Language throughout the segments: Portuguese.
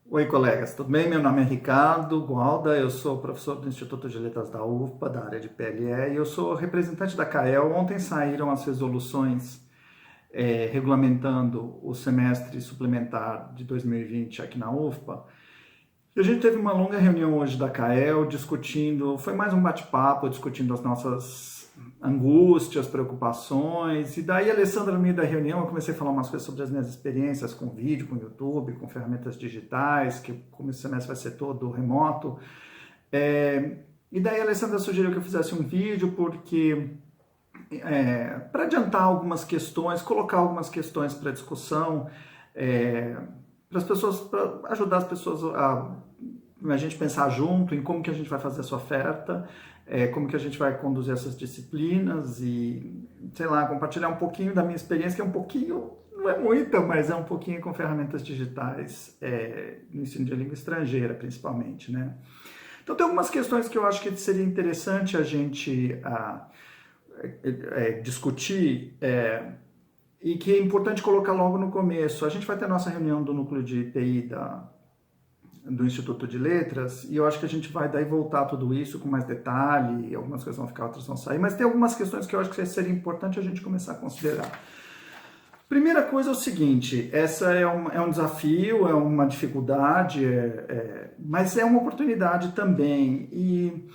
Oi, colegas, tudo bem? Meu nome é Ricardo Gualda, eu sou professor do Instituto de Letras da UFPA, da área de PLE, e eu sou representante da CAEL. Ontem saíram as resoluções regulamentando o semestre suplementar de 2020 aqui na UFPA. E a gente teve uma longa reunião hoje da CAEL discutindo, foi mais um bate-papo, discutindo as nossas angústias, preocupações, e daí, Alessandra, no meio da reunião, eu comecei a falar umas coisas sobre as minhas experiências com vídeo, com YouTube, com ferramentas digitais, que como esse semestre vai ser todo remoto. E daí a Alessandra sugeriu que eu fizesse um vídeo porque para adiantar algumas questões, colocar algumas questões para discussão, para as pessoas, para ajudar as pessoas a gente pensar junto em como que a gente vai fazer essa oferta, como que a gente vai conduzir essas disciplinas e, sei lá, compartilhar um pouquinho da minha experiência, que é um pouquinho, não é muita, mas é um pouquinho com ferramentas digitais no ensino de língua estrangeira, principalmente, né? Então tem algumas questões que eu acho que seria interessante a gente discutir e que é importante colocar logo no começo. A gente vai ter a nossa reunião do núcleo de TI do Instituto de Letras, e eu acho que a gente vai daí voltar tudo isso com mais detalhe, algumas coisas vão ficar, outras vão sair, mas tem algumas questões que eu acho que seria importante a gente começar a considerar. Primeira coisa é o seguinte, essa é um desafio, é uma dificuldade, mas é uma oportunidade também, e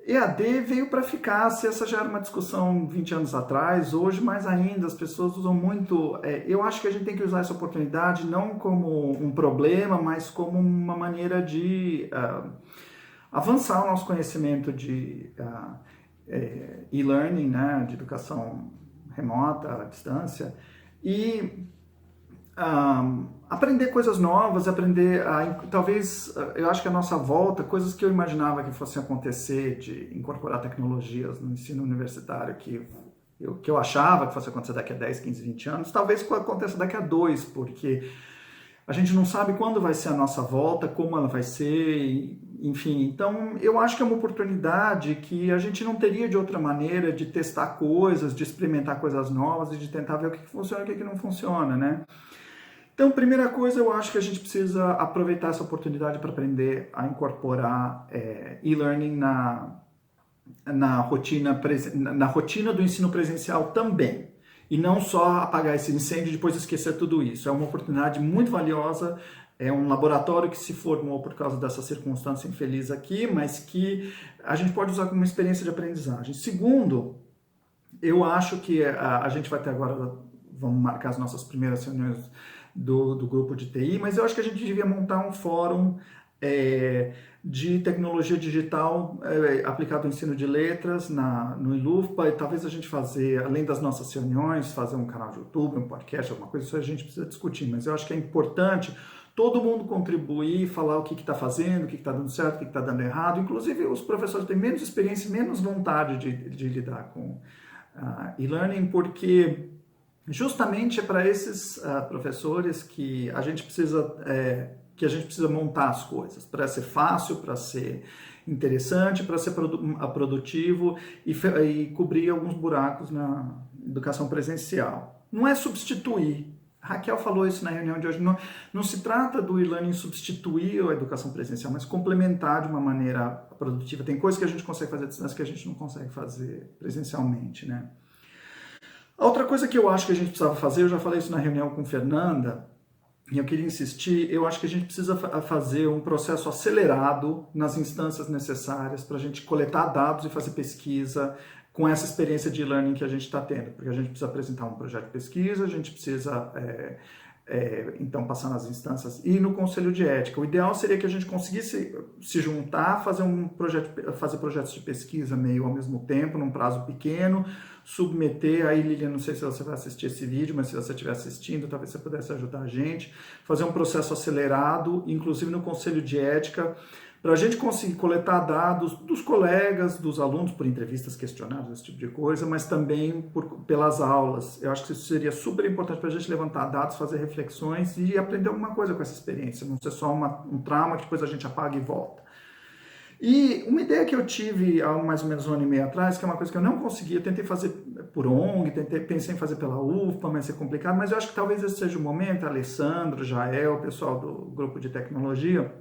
EAD veio para ficar. Se essa já era uma discussão 20 anos atrás, hoje mais ainda, as pessoas usam muito. Eu acho que a gente tem que usar essa oportunidade não como um problema, mas como uma maneira de avançar o nosso conhecimento de e-learning, né, de educação remota, à distância, e aprender coisas novas, talvez, eu acho que a nossa volta, coisas que eu imaginava que fossem acontecer, de incorporar tecnologias no ensino universitário, que eu achava que fosse acontecer daqui a 10, 15, 20 anos, talvez aconteça daqui a 2, porque a gente não sabe quando vai ser a nossa volta, como ela vai ser, enfim. Então, eu acho que é uma oportunidade que a gente não teria de outra maneira de testar coisas, de experimentar coisas novas e de tentar ver o que funciona e o que não funciona, né? Então, primeira coisa, eu acho que a gente precisa aproveitar essa oportunidade para aprender a incorporar e-learning na rotina do ensino presencial também. E não só apagar esse incêndio e depois esquecer tudo isso. É uma oportunidade muito valiosa, é um laboratório que se formou por causa dessa circunstância infeliz aqui, mas que a gente pode usar como uma experiência de aprendizagem. Segundo, eu acho que a gente vai ter agora, vamos marcar as nossas primeiras reuniões do grupo de TI, mas eu acho que a gente devia montar um fórum de tecnologia digital aplicado ao ensino de letras no ILUFPA, e talvez a gente fazer, além das nossas reuniões, fazer um canal de YouTube, um podcast, alguma coisa, isso a gente precisa discutir, mas eu acho que é importante todo mundo contribuir, falar o que está fazendo, o que está dando certo, o que está dando errado, inclusive os professores têm menos experiência e menos vontade de lidar com e-learning, porque justamente é para esses professores que a gente precisa montar as coisas, para ser fácil, para ser interessante, para ser produtivo e cobrir alguns buracos na educação presencial. Não é substituir. A Raquel falou isso na reunião de hoje. Não se trata do e-learning substituir a educação presencial, mas complementar de uma maneira produtiva. Tem coisas que a gente consegue fazer à distância que a gente não consegue fazer presencialmente, né? A outra coisa que eu acho que a gente precisava fazer, eu já falei isso na reunião com Fernanda, e eu queria insistir, eu acho que a gente precisa fazer um processo acelerado nas instâncias necessárias para a gente coletar dados e fazer pesquisa com essa experiência de e-learning que a gente está tendo, porque a gente precisa apresentar um projeto de pesquisa, a gente precisa então passar nas instâncias e no conselho de ética. O ideal seria que a gente conseguisse se juntar, fazer projetos de pesquisa meio ao mesmo tempo, num prazo pequeno, submeter, aí Lilian, não sei se você vai assistir esse vídeo, mas se você estiver assistindo, talvez você pudesse ajudar a gente, fazer um processo acelerado, inclusive no conselho de ética, para a gente conseguir coletar dados dos colegas, dos alunos, por entrevistas, questionários, esse tipo de coisa, mas também pelas aulas. Eu acho que isso seria super importante para a gente levantar dados, fazer reflexões e aprender alguma coisa com essa experiência, não ser só um trauma que depois a gente apaga e volta. E uma ideia que eu tive há mais ou menos um ano e meio atrás, que é uma coisa que eu não consegui, eu tentei fazer por ONG, pensei em fazer pela UFPA, mas é complicado, mas eu acho que talvez esse seja o momento, Alessandro, Jael, o pessoal do grupo de tecnologia,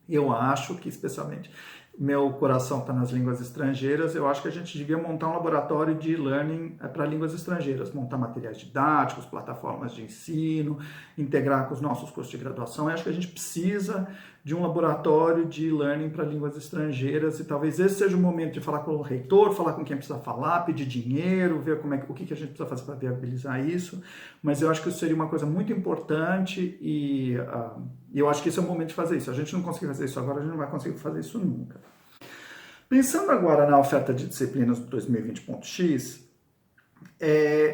eu acho que especialmente meu coração está nas línguas estrangeiras, eu acho que a gente devia montar um laboratório de e-learning para línguas estrangeiras, montar materiais didáticos, plataformas de ensino, integrar com os nossos cursos de graduação. Eu acho que a gente precisa de um laboratório de e-learning para línguas estrangeiras e talvez esse seja o momento de falar com o reitor, falar com quem precisa falar, pedir dinheiro, ver o que a gente precisa fazer para viabilizar isso, mas eu acho que isso seria uma coisa muito importante e eu acho que esse é o momento de fazer isso. A gente não conseguir fazer isso agora, a gente não vai conseguir fazer isso nunca. Pensando agora na oferta de disciplinas do 2020.x,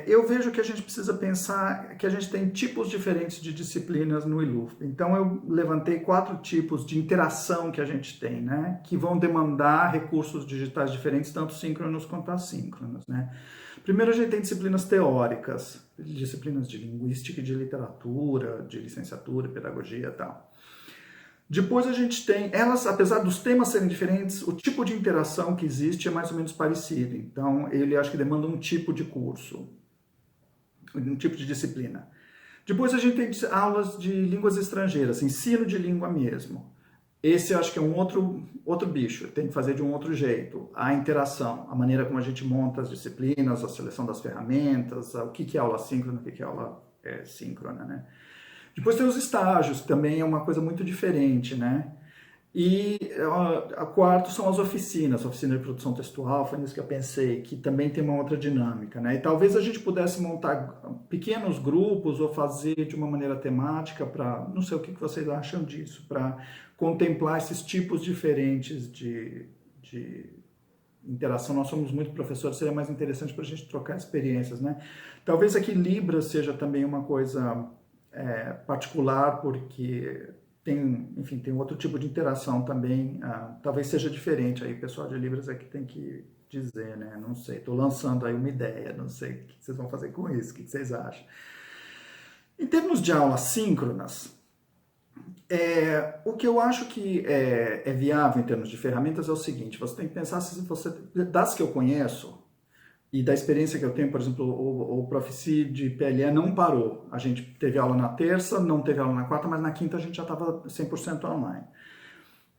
eu vejo que a gente precisa pensar que a gente tem tipos diferentes de disciplinas no ILUFP. Então eu levantei 4 tipos de interação que a gente tem, né? Que vão demandar recursos digitais diferentes, tanto síncronos quanto assíncronos, né? Primeiro a gente tem disciplinas teóricas, disciplinas de linguística e de literatura, de licenciatura, pedagogia e tal. Depois a gente tem, elas, apesar dos temas serem diferentes, o tipo de interação que existe é mais ou menos parecido. Então, ele acho que demanda um tipo de curso, um tipo de disciplina. Depois a gente tem aulas de línguas estrangeiras, ensino de língua mesmo. Esse eu acho que é um outro bicho, tem que fazer de um outro jeito. A interação, a maneira como a gente monta as disciplinas, a seleção das ferramentas, o que é aula síncrona, o que é aula síncrona, né? Depois tem os estágios, que também é uma coisa muito diferente, né? E a quarto são as oficinas, oficina de produção textual, foi nisso que eu pensei, que também tem uma outra dinâmica, né? E talvez a gente pudesse montar pequenos grupos ou fazer de uma maneira temática para, não sei o que vocês acham disso, para contemplar esses tipos diferentes de interação. Nós somos muito professores, seria mais interessante para a gente trocar experiências, né? Talvez aqui Libras seja também uma coisa particular, porque tem outro tipo de interação também, talvez seja diferente, aí o pessoal de Libras é que tem que dizer, né? Não sei, estou lançando aí uma ideia, não sei o que vocês vão fazer com isso, o que vocês acham. Em termos de aulas síncronas, o que eu acho que é viável em termos de ferramentas é o seguinte, você tem que pensar se você, das que eu conheço, e da experiência que eu tenho, por exemplo, o Profici de PLE não parou. A gente teve aula na terça, não teve aula na quarta, mas na quinta a gente já estava 100% online.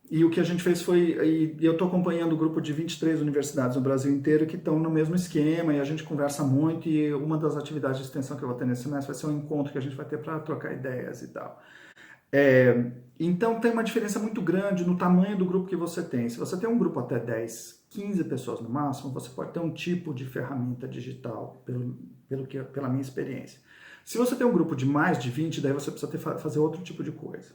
E o que a gente fez foi, e eu estou acompanhando o grupo de 23 universidades no Brasil inteiro que estão no mesmo esquema, e a gente conversa muito, e uma das atividades de extensão que eu vou ter nesse semestre vai ser um encontro que a gente vai ter para trocar ideias e tal. Então tem uma diferença muito grande no tamanho do grupo que você tem. Se você tem um grupo até 10, 15 pessoas no máximo, você pode ter um tipo de ferramenta digital, pela minha experiência. Se você tem um grupo de mais de 20, daí você precisa fazer outro tipo de coisa.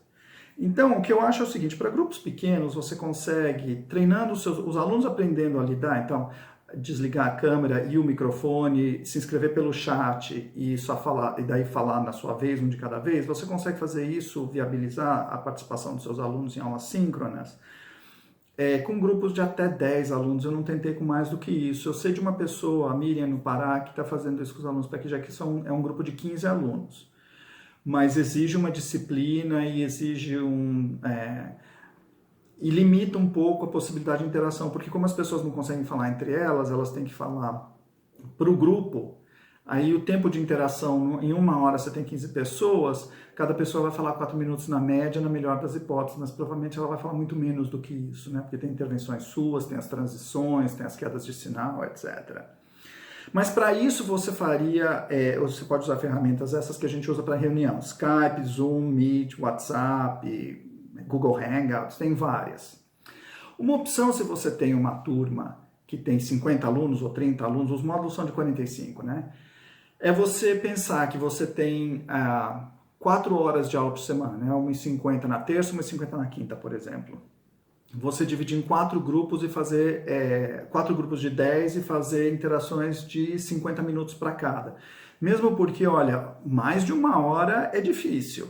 Então, o que eu acho é o seguinte, para grupos pequenos, você consegue, treinando os alunos aprendendo a lidar, então, desligar a câmera e o microfone, se inscrever pelo chat e só falar, e daí falar na sua vez, um de cada vez, você consegue fazer isso, viabilizar a participação dos seus alunos em aulas síncronas, com grupos de até 10 alunos. Eu não tentei com mais do que isso. Eu sei de uma pessoa, a Miriam, no Pará, que está fazendo isso com os alunos, já que é um grupo de 15 alunos. Mas exige uma disciplina e exige e limita um pouco a possibilidade de interação, porque como as pessoas não conseguem falar entre elas, elas têm que falar para o grupo, aí o tempo de interação, em 1 hora você tem 15 pessoas, cada pessoa vai falar 4 minutos na média, na melhor das hipóteses, mas provavelmente ela vai falar muito menos do que isso, né? Porque tem intervenções suas, tem as transições, tem as quedas de sinal, etc. Mas para isso você você pode usar ferramentas essas que a gente usa para reunião, Skype, Zoom, Meet, WhatsApp, Google Hangouts, tem várias. Uma opção, se você tem uma turma que tem 50 alunos ou 30 alunos, os módulos são de 45, né? É você pensar que você tem 4 horas de aula por semana, né? 1h50 na terça, 1h50 na quinta, por exemplo. Você dividir em 4 grupos e fazer 4 grupos de 10 e fazer interações de 50 minutos para cada. Mesmo porque, olha, mais de 1 hora é difícil.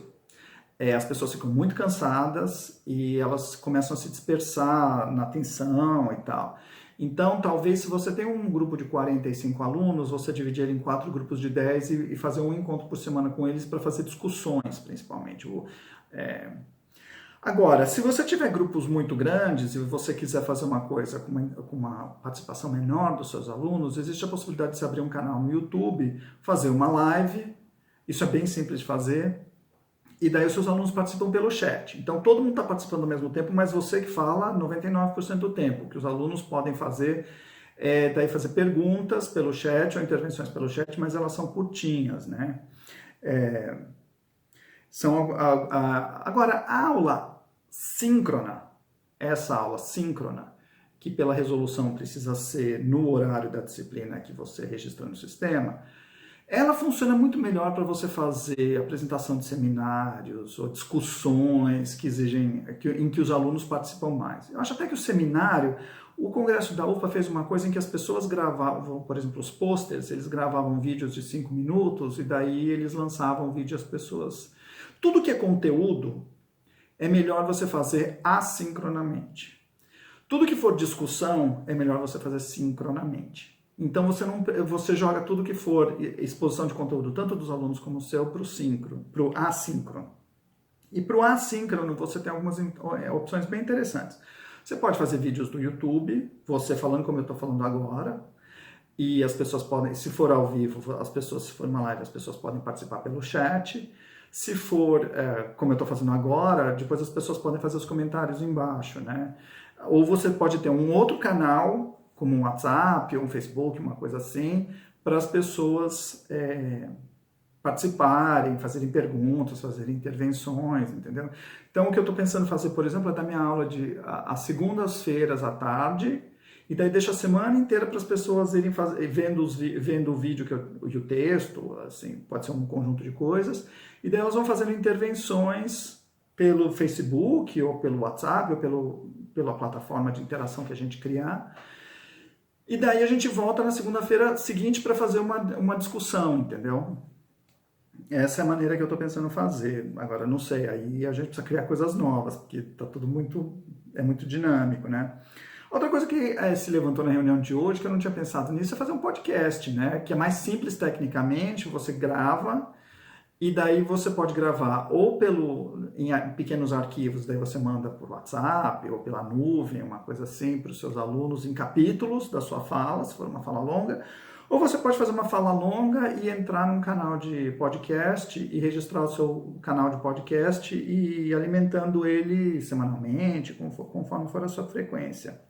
As pessoas ficam muito cansadas e elas começam a se dispersar na atenção e tal. Então, talvez se você tem um grupo de 45 alunos, você dividir ele em 4 grupos de 10 e fazer um encontro por semana com eles para fazer discussões, principalmente. Agora, se você tiver grupos muito grandes e você quiser fazer uma coisa com uma participação menor dos seus alunos, existe a possibilidade de você abrir um canal no YouTube, fazer uma live, isso é bem simples de fazer, e daí os seus alunos participam pelo chat. Então todo mundo está participando ao mesmo tempo, mas você que fala 99% do tempo. O que os alunos podem fazer é daí fazer perguntas pelo chat ou intervenções pelo chat, mas elas são curtinhas, né? Agora, a aula síncrona, essa aula síncrona, que pela resolução precisa ser no horário da disciplina que você registrou no sistema, ela funciona muito melhor para você fazer apresentação de seminários ou discussões que exigem, em que os alunos participam mais. Eu acho até que o seminário, o Congresso da UFA fez uma coisa em que as pessoas gravavam, por exemplo, os posters, eles gravavam vídeos de 5 minutos e daí eles lançavam o vídeo às pessoas. Tudo que é conteúdo é melhor você fazer assincronamente. Tudo que for discussão é melhor você fazer sincronamente. Então você joga tudo que for exposição de conteúdo, tanto dos alunos como o seu, para o assíncrono. E para o assíncrono você tem algumas opções bem interessantes. Você pode fazer vídeos do YouTube, você falando como eu estou falando agora, e as pessoas podem, se for ao vivo, se for uma live, as pessoas podem participar pelo chat. Se for, como eu estou fazendo agora, depois as pessoas podem fazer os comentários embaixo, né? Ou você pode ter um outro canal, como um WhatsApp ou um Facebook, uma coisa assim, para as pessoas participarem, fazerem perguntas, fazerem intervenções, entendeu? Então, o que eu estou pensando em fazer, por exemplo, é dar minha aula às segundas-feiras à tarde, e daí deixa a semana inteira para as pessoas irem vendo o vídeo e o texto, assim, pode ser um conjunto de coisas, e daí elas vão fazendo intervenções pelo Facebook, ou pelo WhatsApp, ou pela plataforma de interação que a gente criar. E daí a gente volta na segunda-feira seguinte para fazer uma discussão, entendeu? Essa é a maneira que eu estou pensando fazer. Agora, não sei, aí a gente precisa criar coisas novas, porque tá tudo muito dinâmico, né? Outra coisa que se levantou na reunião de hoje, que eu não tinha pensado nisso, é fazer um podcast, né? Que é mais simples tecnicamente, você grava, e daí você pode gravar ou em pequenos arquivos, daí você manda por WhatsApp ou pela nuvem, uma coisa assim, para os seus alunos, em capítulos da sua fala, se for uma fala longa. Ou você pode fazer uma fala longa e entrar num canal de podcast e registrar o seu canal de podcast e ir alimentando ele semanalmente, conforme for a sua frequência.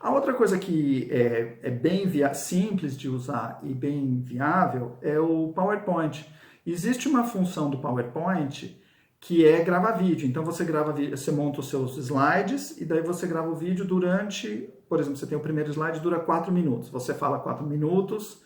A outra coisa que é bem simples de usar e bem viável é o PowerPoint. Existe uma função do PowerPoint que é gravar vídeo. Então você monta os seus slides e daí você grava o vídeo durante, por exemplo, você tem o primeiro slide, dura 4 minutos. Você fala 4 minutos,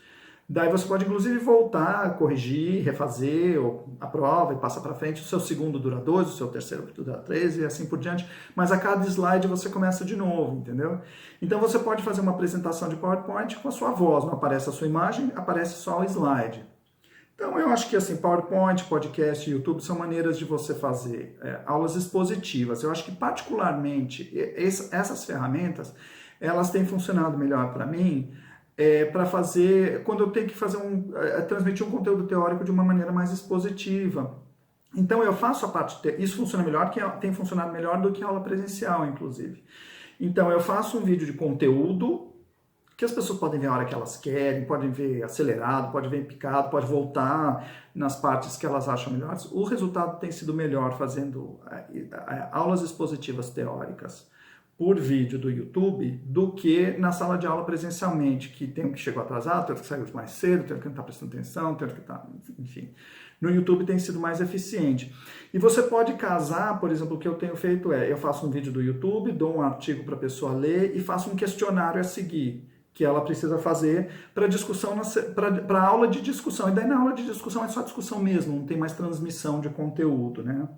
daí você pode inclusive voltar, corrigir, refazer, ou aprova e passa para frente. O seu segundo dura 2, o seu terceiro dura 3 e assim por diante. Mas a cada slide você começa de novo, entendeu? Então você pode fazer uma apresentação de PowerPoint com a sua voz. Não aparece a sua imagem, aparece só o slide. Então, eu acho que assim, PowerPoint, podcast e YouTube são maneiras de você fazer aulas expositivas. Eu acho que, particularmente, essas ferramentas, elas têm funcionado melhor para mim para fazer, quando eu tenho que fazer transmitir um conteúdo teórico de uma maneira mais expositiva. Então, eu faço a parte, isso funciona melhor, tem funcionado melhor do que a aula presencial, inclusive. Então, eu faço um vídeo de conteúdo, que as pessoas podem ver a hora que elas querem, podem ver acelerado, podem ver picado, pode voltar nas partes que elas acham melhores. O resultado tem sido melhor fazendo aulas expositivas teóricas por vídeo do YouTube do que na sala de aula presencialmente, que tem um que chegou atrasado, tem outro que saiu mais cedo, tem outro que não está prestando atenção, tem outro que está... Enfim, no YouTube tem sido mais eficiente. E você pode casar, por exemplo, o que eu tenho feito eu faço um vídeo do YouTube, dou um artigo para a pessoa ler e faço um questionário a seguir, que ela precisa fazer para discussão, para aula de discussão. E daí na aula de discussão é só discussão mesmo, não tem mais transmissão de conteúdo, né?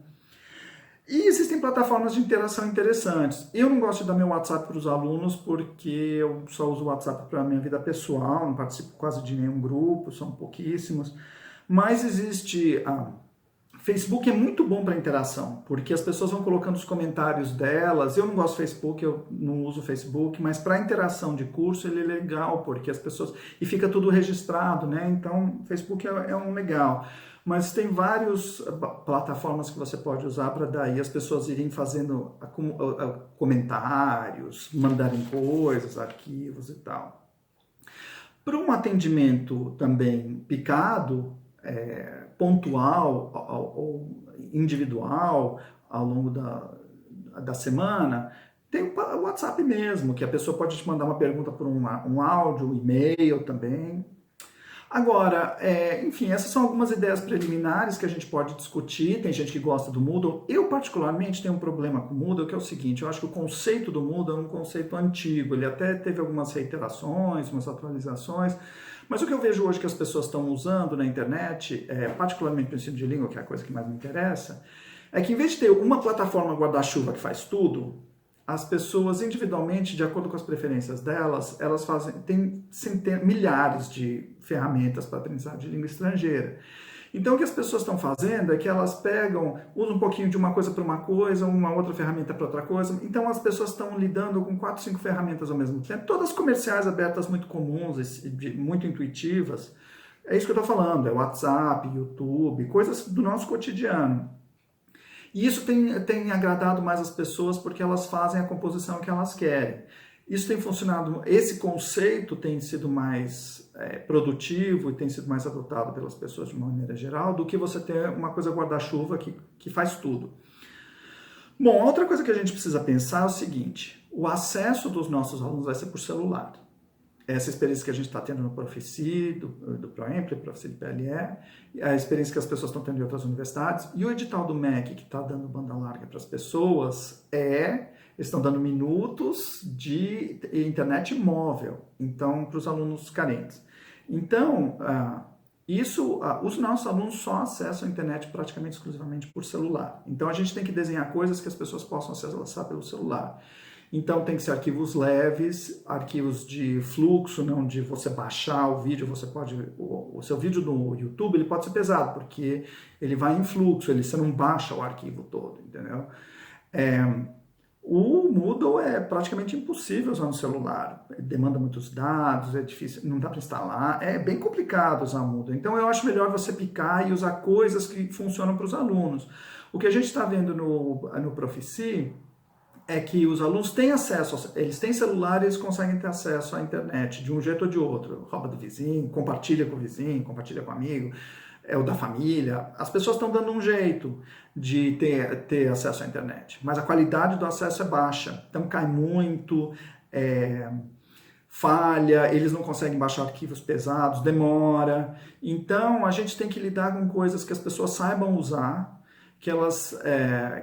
E existem plataformas de interação interessantes. Eu não gosto de dar meu WhatsApp para os alunos porque eu só uso o WhatsApp para a minha vida pessoal, não participo quase de nenhum grupo, são pouquíssimos. Mas existe... Facebook é muito bom para interação, porque as pessoas vão colocando os comentários delas. Eu não gosto do Facebook, eu não uso o Facebook, mas para interação de curso ele é legal, porque as pessoas... E fica tudo registrado, né? Então, Facebook é um legal. Mas tem várias plataformas que você pode usar para daí as pessoas irem fazendo comentários, mandarem coisas, arquivos e tal. Para um atendimento também picado, pontual ou individual ao longo da semana, tem o WhatsApp mesmo, que a pessoa pode te mandar uma pergunta por um áudio, um e-mail também. Agora, enfim, essas são algumas ideias preliminares que a gente pode discutir. Tem gente que gosta do Moodle. Eu, particularmente, tenho um problema com o Moodle, que é o seguinte, eu acho que o conceito do Moodle é um conceito antigo. Ele até teve algumas reiterações, umas atualizações, mas o que eu vejo hoje que as pessoas estão usando na internet, particularmente no ensino de língua, que é a coisa que mais me interessa, é que em vez de ter uma plataforma guarda-chuva que faz tudo, as pessoas individualmente, de acordo com as preferências delas, elas tem milhares de ferramentas para aprendizagem de língua estrangeira. Então o que as pessoas estão fazendo é que elas usam um pouquinho de uma coisa para uma coisa, uma outra ferramenta para outra coisa. Então as pessoas estão lidando com 4, 5 ferramentas ao mesmo tempo, todas comerciais abertas muito comuns, muito intuitivas. É isso que eu estou falando, é WhatsApp, YouTube, coisas do nosso cotidiano. E isso tem agradado mais as pessoas porque elas fazem a composição que elas querem. Isso tem funcionado, esse conceito tem sido mais produtivo e tem sido mais adotado pelas pessoas de uma maneira geral do que você ter uma coisa guarda-chuva que faz tudo. Bom, outra coisa que a gente precisa pensar é o seguinte, o acesso dos nossos alunos vai ser por celular. Essa experiência que a gente está tendo no Profici, do ProEmpli, Profici do PLE, a experiência que as pessoas estão tendo em outras universidades, e o edital do MEC, que está dando banda larga para as pessoas, eles estão dando minutos de internet móvel, então, para os alunos carentes. Então, os nossos alunos só acessam a internet praticamente exclusivamente por celular. Então, a gente tem que desenhar coisas que as pessoas possam acessar pelo celular. Então tem que ser arquivos leves, arquivos de fluxo, não de você baixar o vídeo, o seu vídeo no YouTube ele pode ser pesado, porque ele vai em fluxo, você não baixa o arquivo todo, entendeu? O Moodle é praticamente impossível usar no celular, demanda muitos dados, é difícil, não dá para instalar, é bem complicado usar o Moodle. Então eu acho melhor você picar e usar coisas que funcionam para os alunos. O que a gente está vendo no Profici é que os alunos têm acesso, eles têm celular e eles conseguem ter acesso à internet de um jeito ou de outro. Rouba do vizinho, compartilha com o vizinho, compartilha com o amigo, é o da família. As pessoas estão dando um jeito de ter acesso à internet, mas a qualidade do acesso é baixa, então cai muito, falha, eles não conseguem baixar arquivos pesados, demora. Então a gente tem que lidar com coisas que as pessoas saibam usar,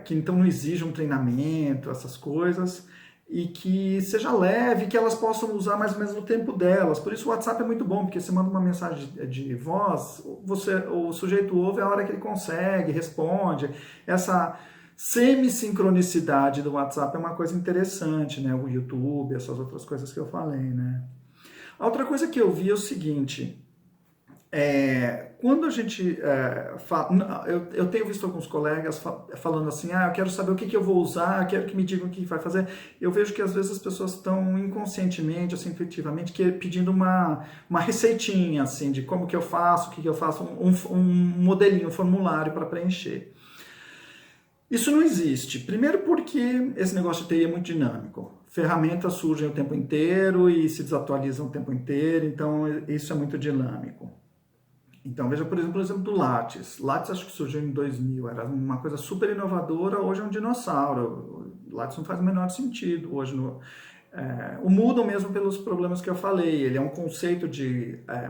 que então não exijam treinamento, essas coisas, e que seja leve, que elas possam usar mais ou menos no tempo delas. Por isso o WhatsApp é muito bom, porque você manda uma mensagem de voz, o sujeito ouve a hora que ele consegue, responde. Essa semi-sincronicidade do WhatsApp é uma coisa interessante, né? O YouTube, essas outras coisas que eu falei, né? A outra coisa que eu vi é o seguinte... quando a gente fala, eu tenho visto alguns colegas falando assim, eu quero saber o que eu vou usar, eu quero que me digam o que vai fazer. Eu vejo que às vezes as pessoas estão inconscientemente, assim, intuitivamente, pedindo uma receitinha, assim, de como que eu faço, o que eu faço, um modelinho, um formulário para preencher. Isso não existe. Primeiro porque esse negócio de TI é muito dinâmico. Ferramentas surgem o tempo inteiro e se desatualizam o tempo inteiro, então isso é muito dinâmico. Então, veja, por exemplo, do Lattes. Lattes acho que surgiu em 2000, era uma coisa super inovadora, hoje é um dinossauro. O Lattes não faz o menor sentido hoje. O Moodle mesmo pelos problemas que eu falei, ele é um conceito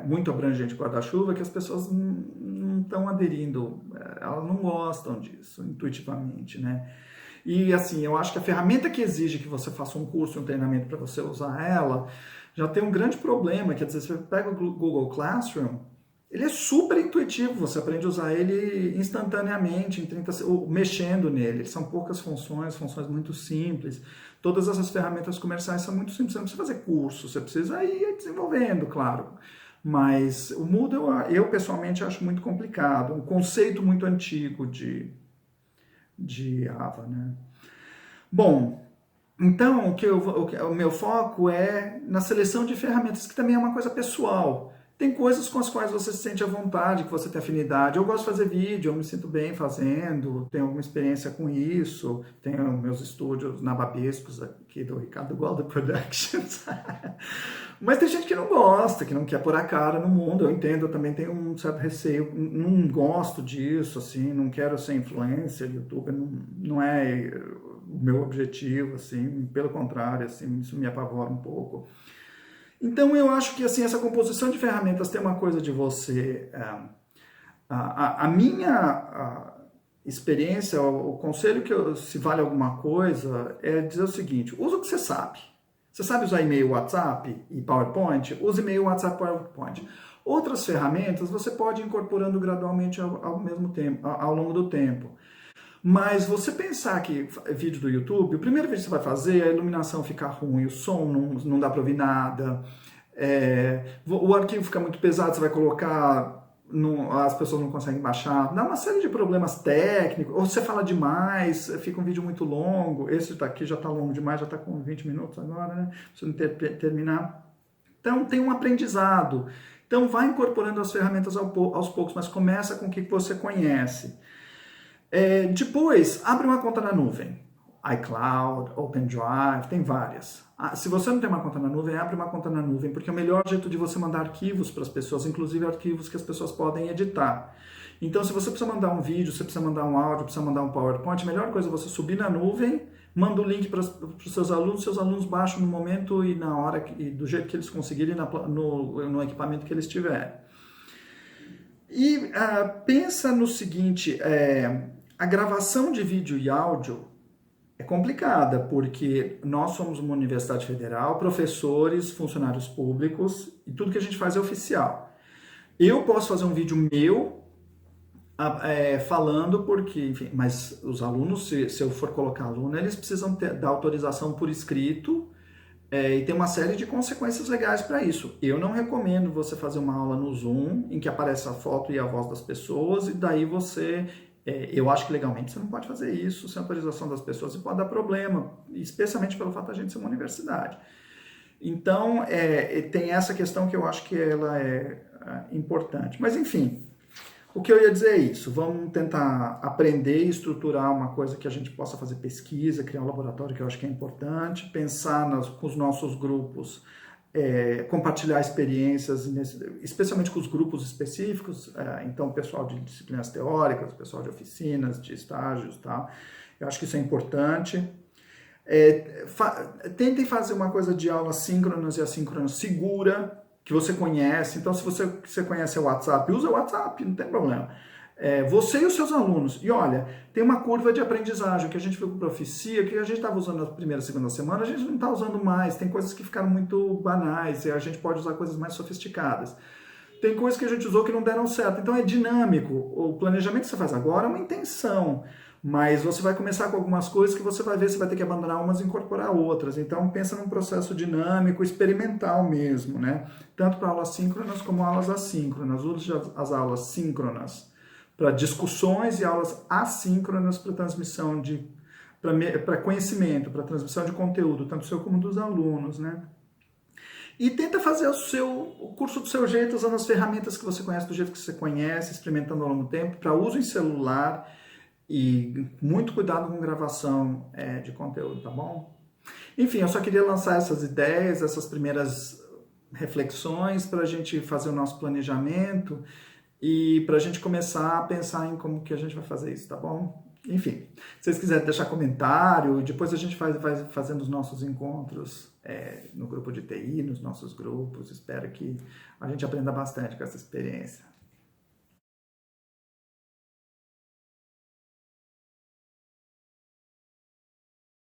muito abrangente guarda-chuva que as pessoas não estão aderindo, elas não gostam disso intuitivamente, né? E assim, eu acho que a ferramenta que exige que você faça um curso, um treinamento para você usar ela, já tem um grande problema, quer dizer, você pega o Google Classroom, ele é super intuitivo, você aprende a usar ele instantaneamente, mexendo nele. São poucas funções muito simples. Todas essas ferramentas comerciais são muito simples, você não precisa fazer curso, você precisa ir desenvolvendo, claro. Mas o Moodle, eu pessoalmente acho muito complicado, um conceito muito antigo de Java, né? Bom, então o meu foco é na seleção de ferramentas, que também é uma coisa pessoal. Tem coisas com as quais você se sente à vontade, que você tem afinidade. Eu gosto de fazer vídeo, eu me sinto bem fazendo, tenho alguma experiência com isso, tenho meus estúdios nababescos aqui do Ricardo Golda Productions. Mas tem gente que não gosta, que não quer pôr a cara no mundo, eu entendo, eu também tenho um certo receio, não gosto disso, assim, não quero ser influencer, youtuber, não é o meu objetivo, assim, pelo contrário, assim, isso me apavora um pouco. Então eu acho que assim, essa composição de ferramentas tem uma coisa de você... a minha experiência, o conselho se vale alguma coisa, é dizer o seguinte, usa o que você sabe. Você sabe usar e-mail, WhatsApp e PowerPoint? Use e-mail, WhatsApp e PowerPoint. Outras ferramentas você pode ir incorporando gradualmente ao mesmo tempo, ao longo do tempo. Mas você pensar que vídeo do YouTube, o primeiro vídeo que você vai fazer, a iluminação fica ruim, o som não dá para ouvir nada, o arquivo fica muito pesado, você vai colocar, as pessoas não conseguem baixar, dá uma série de problemas técnicos, ou você fala demais, fica um vídeo muito longo, esse daqui já está longo demais, já está com 20 minutos agora, né? Se não terminar. Então tem um aprendizado. Então vai incorporando as ferramentas aos poucos, mas começa com o que você conhece. Depois, abre uma conta na nuvem. iCloud, OpenDrive, tem várias. Se você não tem uma conta na nuvem, abre uma conta na nuvem, porque é o melhor jeito de você mandar arquivos para as pessoas, inclusive arquivos que as pessoas podem editar. Então, se você precisa mandar um vídeo, você precisa mandar um áudio, precisa mandar um PowerPoint, a melhor coisa é você subir na nuvem, manda o link para os seus alunos baixam no momento e na hora, e do jeito que eles conseguirem, no equipamento que eles tiverem. E pensa no seguinte, a gravação de vídeo e áudio é complicada, porque nós somos uma universidade federal, professores, funcionários públicos, e tudo que a gente faz é oficial. Eu posso fazer um vídeo meu falando porque, enfim, mas os alunos, se eu for colocar aluno, eles precisam dar autorização por escrito, e tem uma série de consequências legais para isso. Eu não recomendo você fazer uma aula no Zoom, em que aparece a foto e a voz das pessoas, e daí você... eu acho que legalmente você não pode fazer isso sem autorização das pessoas e pode dar problema, especialmente pelo fato de a gente ser uma universidade. Então, tem essa questão que eu acho que ela é importante. Mas, enfim, o que eu ia dizer é isso. Vamos tentar aprender e estruturar uma coisa que a gente possa fazer pesquisa, criar um laboratório que eu acho que é importante, pensar com os nossos grupos, compartilhar experiências, especialmente com os grupos específicos, então pessoal de disciplinas teóricas, pessoal de oficinas, de estágios, tal. Eu acho que isso é importante. Tentem fazer uma coisa de aulas síncronas e assíncronas segura, que você conhece. Então, se você conhece o WhatsApp, usa o WhatsApp, não tem problema. Você e os seus alunos. E olha, tem uma curva de aprendizagem que a gente viu com Proficia, que a gente estava usando na primeira e segunda semana, a gente não está usando mais. Tem coisas que ficaram muito banais e a gente pode usar coisas mais sofisticadas. Tem coisas que a gente usou que não deram certo. Então é dinâmico. O planejamento que você faz agora é uma intenção. Mas você vai começar com algumas coisas que você vai ver, você vai ter que abandonar umas e incorporar outras. Então pensa num processo dinâmico, experimental mesmo, né? Tanto para aulas síncronas como aulas assíncronas. Use as aulas síncronas para discussões e aulas assíncronas para transmissão para conhecimento, para transmissão de conteúdo, tanto seu como dos alunos, né? E tenta fazer o curso do seu jeito, usando as ferramentas que você conhece, do jeito que você conhece, experimentando ao longo do tempo, para uso em celular e muito cuidado com gravação de conteúdo, tá bom? Enfim, eu só queria lançar essas ideias, essas primeiras reflexões para a gente fazer o nosso planejamento e para a gente começar a pensar em como que a gente vai fazer isso, tá bom? Enfim, se vocês quiserem deixar comentário, depois a gente vai fazendo os nossos encontros no grupo de TI, nos nossos grupos. Espero que a gente aprenda bastante com essa experiência.